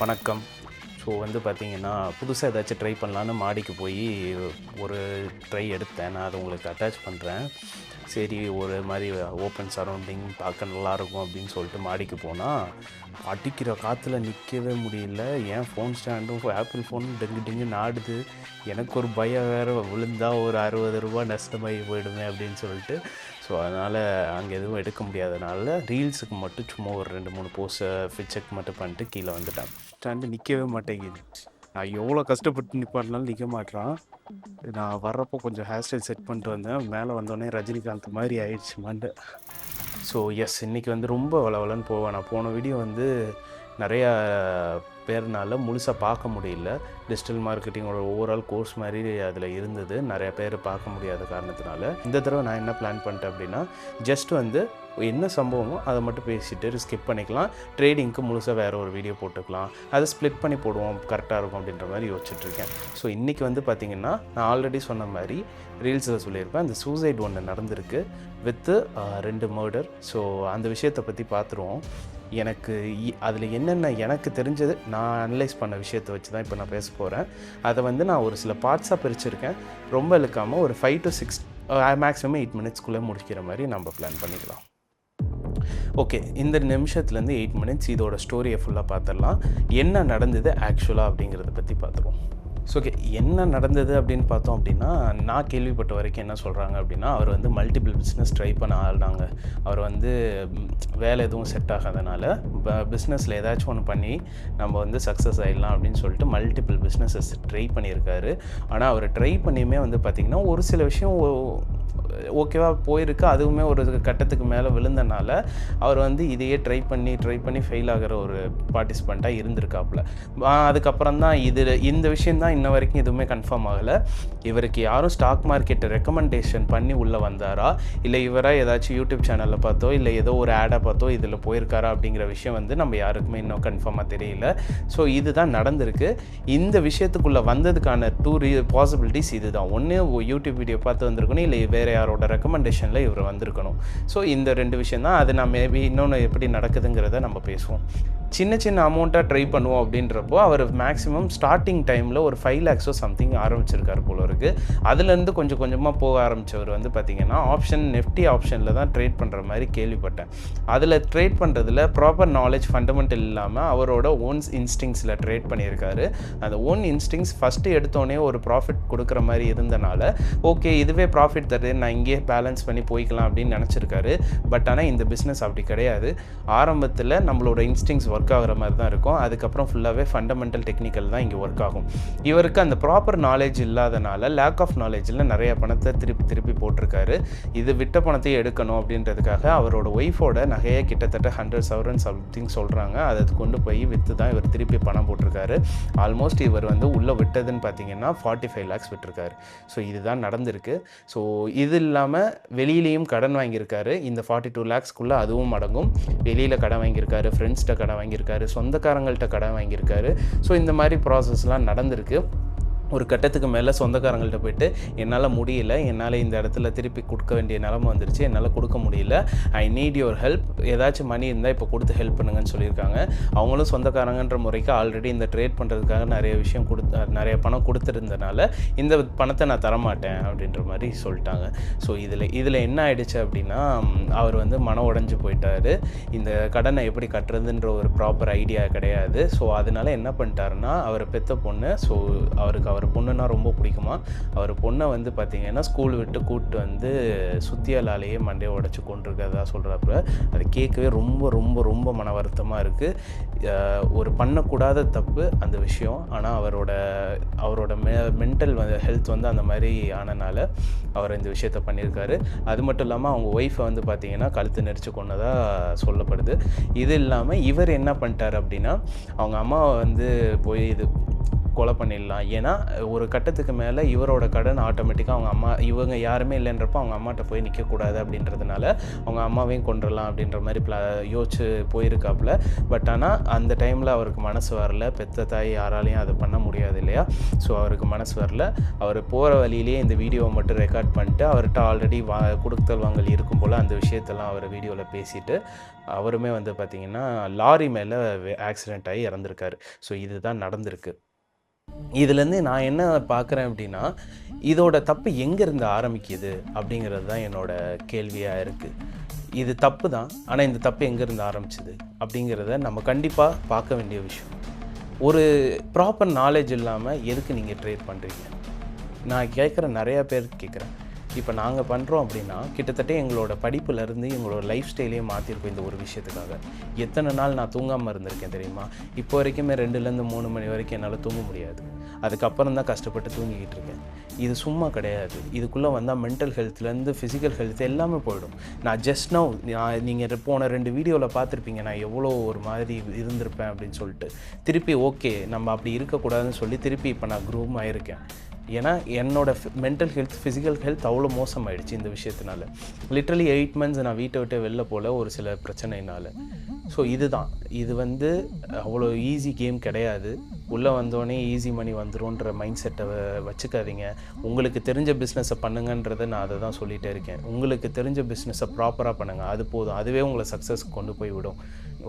வணக்கம். ஸோ வந்து பார்த்தீங்கன்னா, புதுசா ஏதாச்சும் ட்ரை பண்ணலான்னு மாடிக்கு போயி ஒரு ட்ரை எடுத்தேன். நான் அத உங்களுக்கு அட்டாச் பண்றேன். சரி ஒரு மாரி ஓப்பன் சரவுண்டிங் பார்க்க நல்லாயிருக்கும் அப்படின்னு சொல்லிட்டு மாடிக்கு போனா, அடிக்கிற காத்துல நிக்கவே முடியல. என் ஃபோன் ஸ்டாண்டும் ஆப்பிள் ஃபோன் டிங்கு டிங்குன்னு ஆடுது. எனக்கு ஒரு பயம் வேற விழுந்தா ஒரு ரூ. 60 நஷ்டமாகி போயிடுமே அப்படின்னு சொல்லிட்டு, ஸோ அதனால் அங்கே எதுவும் எடுக்க முடியாதனால ரீல்ஸுக்கு மட்டும் சும்மா ஒரு 2, 3 போஸ்ட்டை செக் மட்டும் பண்ணிட்டு கீழே வந்துட்டேன். ஸ்டாண்டு நிற்கவே மாட்டேங்குது. நான் எவ்வளோ கஷ்டப்பட்டு நிப்பாட்டினாலும் நிற்க மாட்றான். நான் வர்றப்போ கொஞ்சம் ஹேர் ஸ்டைல் செட் பண்ணிட்டு வந்தேன். மேலே வந்தோடனே ரஜினிகாந்த் மாதிரி ஆயிடுச்சு மண்டை. ஸோ எஸ், இன்றைக்கி வந்து ரொம்ப வளவலன்னு போவேன். நான் போன வீடியோ வந்து நிறையா பேர்னால முழுசாக பார்க்க முடியல. டிஜிட்டல் மார்க்கெட்டிங்கோட ஓவரால் கோர்ஸ் மாதிரி அதில் இருந்தது. நிறைய பேர் பார்க்க முடியாத காரணத்தினால இந்த தடவை நான் என்ன பிளான் பண்ணிட்டேன் அப்படின்னா, ஜஸ்ட் வந்து என்ன சம்பவமோ அதை மட்டும் பேசிட்டு ஸ்கிப் பண்ணிக்கலாம். ட்ரேடிங்க்கு முழுசாக வேறு ஒரு வீடியோ போட்டுக்கலாம். அதை ஸ்ப்ளிட் பண்ணி போடுவோம், கரெக்டாக இருக்கும் அப்படின்ற மாதிரி யோசிச்சுட்ருக்கேன். ஸோ இன்றைக்கி வந்து பார்த்திங்கன்னா, நான் ஆல்ரெடி சொன்ன மாதிரி ரீல்ஸில் சொல்லியிருப்பேன், அந்த சூசைட் ஒன்று நடந்திருக்கு வித்து 2 மர்டர். ஸோ அந்த விஷயத்தை பற்றி பார்த்துருவோம். எனக்கு அதில் என்னென்ன எனக்கு தெரிஞ்சது, நான் அனலைஸ் பண்ண விஷயத்தை வச்சு தான் இப்போ நான் பேச போகிறேன். அதை வந்து நான் ஒரு சில பார்ட்ஸாக பிரிச்சுருக்கேன். ரொம்ப இழுக்காமல் ஒரு 5 to 6 மேக்ஸிமம் 8 மினிட்ஸ்க்குள்ளே முடிக்கிற மாதிரி நம்ம பிளான் பண்ணிக்கலாம். ஓகே, இந்த நிமிஷத்துலேருந்து 8 மினிட்ஸ் இதோட ஸ்டோரியை ஃபுல்லாக பார்த்துடலாம். என்ன நடந்தது ஆக்சுவலாக அப்படிங்கிறத பற்றி பார்த்துருவோம். ஸோ ஓகே, என்ன நடந்தது அப்படின்னு பார்த்தோம் அப்படின்னா, நான் கேள்விப்பட்ட வரைக்கும் என்ன சொல்கிறாங்க அப்படின்னா, அவர் வந்து மல்டிபிள் பிஸ்னஸ் ட்ரை பண்ண ஆள்னாங்க. அவர் வந்து வேலை எதுவும் செட் ஆகாதனால பிஸ்னஸில் ஏதாச்சும் ஒன்று பண்ணி நம்ம வந்து சக்ஸஸ் ஆகிடலாம் அப்படின்னு சொல்லிட்டு மல்டிபிள் பிஸ்னஸஸ் ட்ரை பண்ணியிருக்காரு. ஆனால் அவர் ட்ரை பண்ணியுமே வந்து பார்த்திங்கன்னா, ஒரு சில விஷயம் ஓகேவா போயிருக்கு. அதுவுமே ஒரு கட்டத்துக்கு மேலே விழுந்தனால அவர் வந்து இதையே ட்ரை பண்ணி ஃபெயில் ஆகிற ஒரு பார்ட்டிசிபெண்ட்டாக இருந்திருக்காப்புல. அதுக்கப்புறம் தான் இந்த விஷயந்தான் இன்ன வரைக்கும் எதுவுமே கன்ஃபார்ம் ஆகலை. இவருக்கு யாரும் ஸ்டாக் மார்க்கெட்டை ரெக்கமெண்டேஷன் பண்ணி உள்ளே வந்தாரா, இல்லை இவராக ஏதாச்சும் யூடியூப் சேனலில் பார்த்தோ இல்லை ஏதோ ஒரு ஆடை பார்த்தோ இதில் போயிருக்காரா அப்படிங்கிற விஷயம் வந்து நம்ம யாருக்குமே இன்னும் கன்ஃபார்மாக தெரியல. ஸோ இதுதான் நடந்திருக்கு. இந்த விஷயத்துக்குள்ளே வந்ததுக்கான 2 பாசிபிலிட்டிஸ் இது தான். ஒன்று யூடியூப் வீடியோ பார்த்து வந்திருக்கணும், இல்லை வேறு யாரோட ரெக்கமெண்டேஷனில் இவர் வந்திருக்கணும். ஸோ இந்த 2 விஷயம் தான். அது நான் மேபி இன்னொன்று எப்படி நடக்குதுங்கிறத நம்ம பேசுவோம். சின்ன அமௌண்ட்டாக ட்ரை பண்ணுவோம் அப்படின்றப்போ அவர் மேக்ஸிமம் ஸ்டார்டிங் டைமில் ஒரு 5 lakhs சம்திங் ஆரம்பிச்சிருக்காரு போல இருக்குது. அதுலேருந்து கொஞ்சம் கொஞ்சமாக போக ஆரம்பித்தவர் வந்து பார்த்திங்கன்னா, நெஃப்டி ஆப்ஷனில் தான் ட்ரேட் பண்ணுற மாதிரி கேள்விப்பட்டேன். அதில் ட்ரேட் பண்ணுறதுல ப்ராப்பர் நாலேஜ் ஃபண்டமெண்டல் இல்லாமல் அவரோட ஓன் இன்ஸ்டிங்ஸில் ட்ரேட் பண்ணியிருக்காரு. அந்த ஓன் இன்ஸ்டிங்ஸ் ஃபஸ்ட்டு எடுத்தோடனே ஒரு ப்ராஃபிட் கொடுக்குற மாதிரி இருந்தனால, ஓகே இதுவே ப்ராஃபிட் தருது, நான் இங்கேயே பேலன்ஸ் பண்ணி போய்க்கலாம் அப்படின்னு நினச்சிருக்காரு. பட் ஆனால் இந்த பிஸ்னஸ் அப்படி கிடையாது. ஆரம்பத்தில் நம்மளோட இன்ஸ்டிங்ஸ் ஒர்க் ஆகிற மாதிரி தான் இருக்கும். அதுக்கப்புறம் ஃபுல்லாகவே ஃபண்டமெண்டல் டெக்னிக்கல் தான் இங்கே ஒர்க் ஆகும். இவருக்கு அந்த ப்ராப்பர் நாலேஜ் இல்லாதனால லேக் ஆஃப் நாலேஜில் நிறைய பணத்தை திருப்பி போட்டிருக்காரு. இது விட்ட பணத்தையும் எடுக்கணும் அப்படின்றதுக்காக அவரோட ஒய்ஃபோட நகையை கிட்டத்தட்ட 100,000 சம்திங் சொல்கிறாங்க. அதை கொண்டு போய் விற்று தான் இவர் திருப்பி பணம் போட்டிருக்காரு. ஆல்மோஸ்ட் இவர் வந்து உள்ளே விட்டதுன்னு பார்த்தீங்கன்னா 45 lakhs விட்டுருக்காரு. ஸோ இதுதான் நடந்திருக்கு. ஸோ இது இல்லாமல் வெளியிலையும் கடன் வாங்கியிருக்காரு. இந்த 42 lakhsக்குள்ளே அதுவும் அடங்கும். வெளியில் கடன் வாங்கியிருக்காரு, ஃப்ரெண்ட்ஸ்கிட்ட கடன் வாங்கியிருக்காரு, சொந்தக்காரங்கள்ட்ட கடன் வாங்கியிருக்காரு. ஸோ இந்த மாதிரி ப்ராசஸ்லாம் நடந்திருக்கு. ஒரு கட்டத்துக்கு மேலே சொந்தக்காரங்கள்ட்ட போய்ட்டு என்னால் முடியல, என்னால் இந்த இடத்துல திருப்பி கொடுக்க வேண்டிய நிலமை வந்துருச்சு, என்னால் கொடுக்க முடியல, ஐ நீட் யுவர் ஹெல்ப், ஏதாச்சும் மணி இருந்தால் இப்போ கொடுத்து ஹெல்ப் பண்ணுங்கன்னு சொல்லியிருக்காங்க. அவங்களும் சொந்தக்காரங்கன்ற முறைக்கு ஆல்ரெடி இந்த ட்ரேட் பண்ணுறதுக்காக நிறைய பணம் கொடுத்துருந்தனால இந்த பணத்தை நான் தரமாட்டேன் அப்படின்ற மாதிரி சொல்லிட்டாங்க. ஸோ இதில் என்ன ஆயிடுச்சு அப்படின்னா, அவர் வந்து மனம் உடைஞ்சு போயிட்டார். இந்த கடனை எப்படி கட்டுறதுன்ற ஒரு ப்ராப்பர் ஐடியா கிடையாது. ஸோ அதனால என்ன பண்ணிட்டாருன்னா, அவர் பெற்ற பொண்ணு, ஸோ அவருக்கு அவர் பொண்ணுன்னா ரொம்ப பிடிக்குமா, அவர் பொண்ணை வந்து பார்த்திங்கன்னா ஸ்கூல் விட்டு கூப்பிட்டு வந்து சுத்தியாலேயே மண்டையை உடச்சி கொண்டிருக்கிறதா சொல்கிறப்ப அது கேட்கவே ரொம்ப ரொம்ப ரொம்ப மன வருத்தமாக இருக்குது. ஒரு பண்ணக்கூடாத தப்பு அந்த விஷயம். ஆனால் அவரோட மென்டல் ஹெல்த் வந்து அந்த மாதிரி ஆனனால அவர் இந்த விஷயத்த பண்ணியிருக்காரு. அது மட்டும் இல்லாமல் அவங்க ஒய்ஃபை வந்து பார்த்திங்கன்னா கழுத்து நெரிச்சு கொண்டதாக சொல்லப்படுது. இது இல்லாமல் இவர் என்ன பண்ணிட்டார் அப்படின்னா, அவங்க அம்மாவை வந்து போய் கொலை பண்ணிடலாம். ஏன்னா ஒரு கட்டத்துக்கு மேலே இவரோட கடன் ஆட்டோமேட்டிக்காக இவங்க யாருமே இல்லைன்றப்போ அவங்க அம்மாட்ட போய் நிற்கக்கூடாது அப்படின்றதுனால அவங்க அம்மாவையும் கொண்டுடலாம் அப்படின்ற மாதிரி யோசிச்சு போயிருக்காப்புல. பட் ஆனால் அந்த டைமில் அவருக்கு மனசு வரல. பெத்த தாய் யாராலையும் அதை பண்ண முடியாது இல்லையா? ஸோ அவருக்கு மனசு வரல. அவர் போகிற வழியிலேயே இந்த வீடியோவை மட்டும் ரெக்கார்ட் பண்ணிட்டு அவர்கிட்ட ஆல்ரெடி கொடுத்தல் வாங்கல் இருக்கும் போல் அந்த விஷயத்தெல்லாம் அவர் வீடியோவில் பேசிட்டு அவருமே வந்து பார்த்திங்கன்னா லாரி மேலே ஆக்சிடெண்ட் ஆகி இறந்துருக்காரு. ஸோ இதுதான் நடந்திருக்கு. இதுலேருந்து நான் என்ன பார்க்குறேன் அப்படின்னா, இதோட தப்பு எங்கேருந்து ஆரம்பிக்குது அப்படிங்கிறது தான் என்னோடய கேள்வியாக இருக்குது. இது தப்பு தான், ஆனால் இந்த தப்பு எங்கேருந்து ஆரம்பிச்சிது அப்படிங்கிறத நம்ம கண்டிப்பாக பார்க்க வேண்டிய விஷயம். ஒரு ப்ராப்பர் நாலேஜ் இல்லாமல் எதுக்கு நீங்கள் ட்ரேட் பண்ணுறீங்க? நான் கேட்குற நிறையா பேர் கேட்குறேன். இப்போ நாங்கள் பண்ணுறோம் அப்படின்னா கிட்டத்தட்ட எங்களோட படிப்புலேருந்து எங்களோட லைஃப் ஸ்டைலே மாற்றிருக்கோம் இந்த ஒரு விஷயத்துக்காக. எத்தனை நாள் நான் தூங்காமல் இருந்திருக்கேன் தெரியுமா? இப்போ வரைக்குமே 2லேருந்து 3 மணி வரைக்கும் என்னால் தூங்க முடியாது. அதுக்கப்புறம் தான் கஷ்டப்பட்டு தூங்கிக்கிட்டு இருக்கேன். இது சும்மா கிடையாது. இதுக்குள்ளே வந்தால் மென்டல் ஹெல்த்லேருந்து ஃபிசிக்கல் ஹெல்த் எல்லாமே போயிடும். நான் ஜஸ்ட் நவ் நீங்கள் போன 2 வீடியோவில் பார்த்துருப்பீங்க நான் எவ்வளோ ஒரு மாதிரி இருந்திருப்பேன் அப்படின்னு சொல்லிட்டு. திருப்பி ஓகே நம்ம அப்படி இருக்கக்கூடாதுன்னு சொல்லி திருப்பி இப்போ நான் க்ரூம் ஆகிருக்கேன். ஏன்னா என்னோடய மென்டல் ஹெல்த் ஃபிசிக்கல் ஹெல்த் அவ்வளோ மோசமாயிடுச்சு இந்த விஷயத்தினால. லிட்ரலி 8 months நான் வீட்டை விட்டு வெளில போல் ஒரு சில பிரச்சனைனால. ஸோ இது வந்து அவ்வளோ ஈஸி கேம் கிடையாது. உள்ளே வந்தோடனே ஈஸி மணி வந்துடும்ன்ற மைண்ட் செட்டை வச்சுக்காதீங்க. உங்களுக்கு தெரிஞ்ச பிஸ்னஸை பண்ணுங்கன்றதை நான் அதை தான் சொல்லிகிட்டே இருக்கேன். உங்களுக்கு தெரிஞ்ச பிஸ்னஸை ப்ராப்பராக பண்ணுங்கள். அது போதும். அதுவே உங்களை சக்ஸஸ்க்கு கொண்டு போய் விடும்.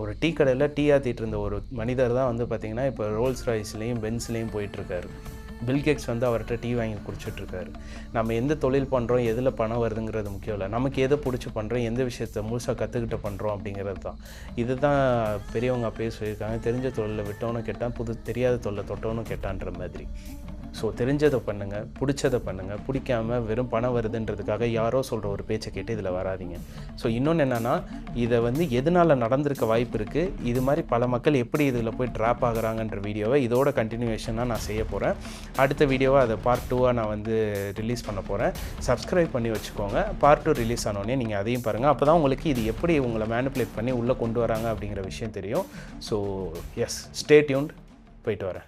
ஒரு டீ கடையில் டீ ஆற்றிட்டு இருந்த ஒரு மனிதர் தான் வந்து பார்த்திங்கன்னா இப்போ ரோல்ஸ் ராய்ஸ்லேயும் பென்ஸ்லேயும் போயிட்டுருக்காரு. பில்கேட்ஸ் வந்து அவர்கிட்ட டீ வாங்கி குடிச்சிட்ருக்காரு. நம்ம எந்த தொழில் பண்ணுறோம், எதில் பணம் வருதுங்கிறது முக்கியம் இல்லை. நமக்கு எதை பிடிச்சி பண்ணுறோம், எந்த விஷயத்தை முழுசாக கற்றுக்கிட்டு பண்ணுறோம் அப்படிங்கிறது தான். இதுதான் பெரியவங்க அப்பயே சொல்லியிருக்காங்க, தெரிஞ்ச தொழிலை விட்டவனும் கேட்டான், தெரியாத தொழிலை தொட்டவனும் கேட்டான்ற மாதிரி. ஸோ தெரிஞ்சதை பண்ணுங்கள், பிடிச்சதை பண்ணுங்கள். பிடிக்காமல் வெறும் பணம் வருதுன்றதுக்காக யாரோ சொல்கிற ஒரு பேச்சை கேட்டு இதில் வராதிங்க. ஸோ இன்னொன்று என்னென்னா, இதை வந்து எதனால் நடந்திருக்க வாய்ப்பு இருக்குது, இது மாதிரி பல மக்கள் எப்படி இதில் போய் ட்ராப் ஆகுறாங்கன்ற வீடியோவை இதோட கண்டினியூவேஷனாக நான் செய்ய போகிறேன். அடுத்த வீடியோவை அதை பார்ட் 2வாக நான் வந்து ரிலீஸ் பண்ண போகிறேன். சப்ஸ்கிரைப் பண்ணி வச்சுக்கோங்க. பார்ட் 2 ரிலீஸ் ஆனோடனே நீங்கள் அதையும் பாருங்கள். அப்போ தான் உங்களுக்கு இது எப்படி உங்களை மேனிப்புலேட் பண்ணி உள்ளே கொண்டு வராங்க அப்படிங்கிற விஷயம் தெரியும். So yes, stay tuned. போயிட்டு வரேன்.